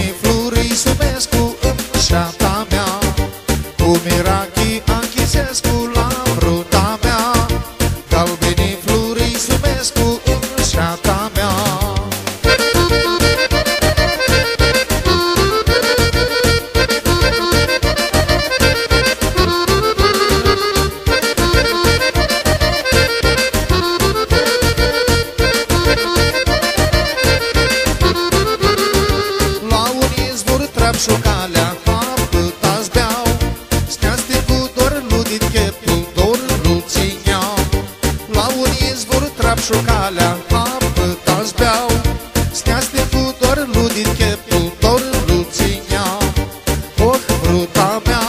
Galbenii Florii Sumescu în șata mea, cu Mirachi Anchizescu la fruta mea. Galbenii Florii Sumescu în șata mea. Șocalea, apătați beau, steaste cu dor ludit chepul, dor luțineau. La un izvor trap șocalea, apătați beau, steaste cu dor ludit chepul, dor luțineau. Oh, fruta mea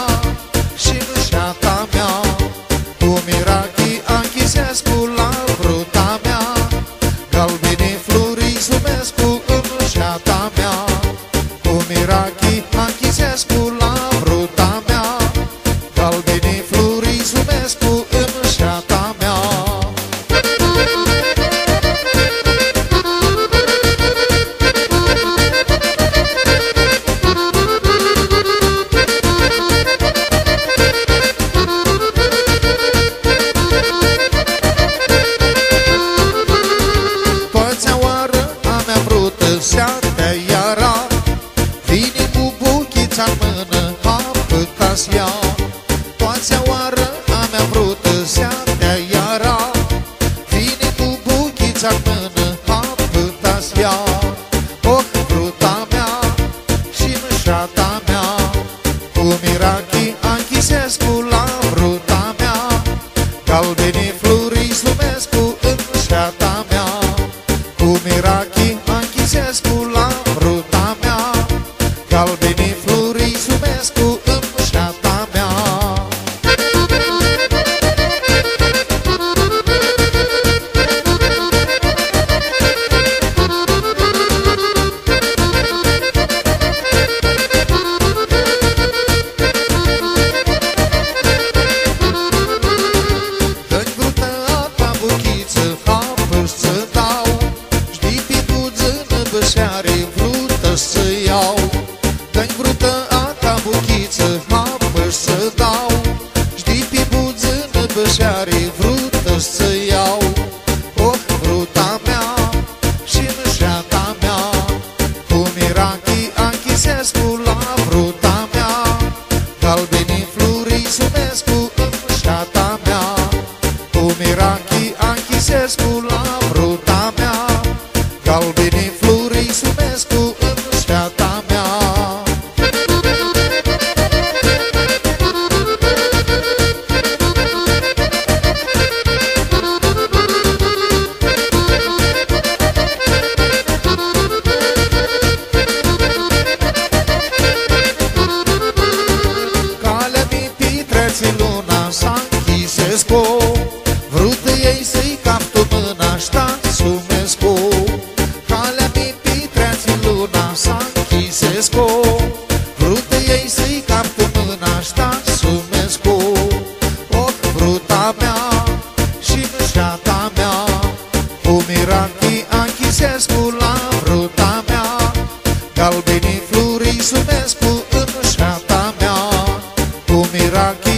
și șata mea, cu Mirachi Anchizescu la fruta mea. Galbenii Florii Sumescu în șata mea, cu Mirachi Anchizescu la fruta mea. Galbenii Florii Sumescu în șata mea. Toți aoară a mea frută seartea iara, vine cu buchița în mână, apătați ea. Toți aoară a mea frută seartea iara, vine cu buchița în mână, apătați ea. Oh, fruta mea și șata mea, cu Mirachi Anchizescu la fruta mea. Galbenii Florii Sumescu în șata mea, cu Mirachi Anchizescu la fruta mea. Galbenii Florii Sumescu în șata mea. Dă-mi vrută a ta buchiță, apă să dau, știi pe buzână bășeare, vrută să iau. Dă-mi vrută a ta buchiță, apă să dau, știi pe buzână bășeare, vrută să iau. Oh, fruta mea și șata mea, cu Mirachi Anchizescu la fruta mea. Galbenii Florii Sumescu în șata mea, cu Mirachi Anchizescu la fruta mea. Galbenii Florii Sumescu în șata mea. Calea mi pitreți luna s-a Anchizescu, vrută ei să-i cap tu mâna, ștați Sumescu. Calea mi pitreți luna s-a Anchizescu, vrută ei să-i cap tu mâna, ștați Sumescu. Oh, fruta mea și șata mea, cu Mirachi Anchizescu la fruta mea. Galbenii Florii Sumescu în șata mea, cu Mirachi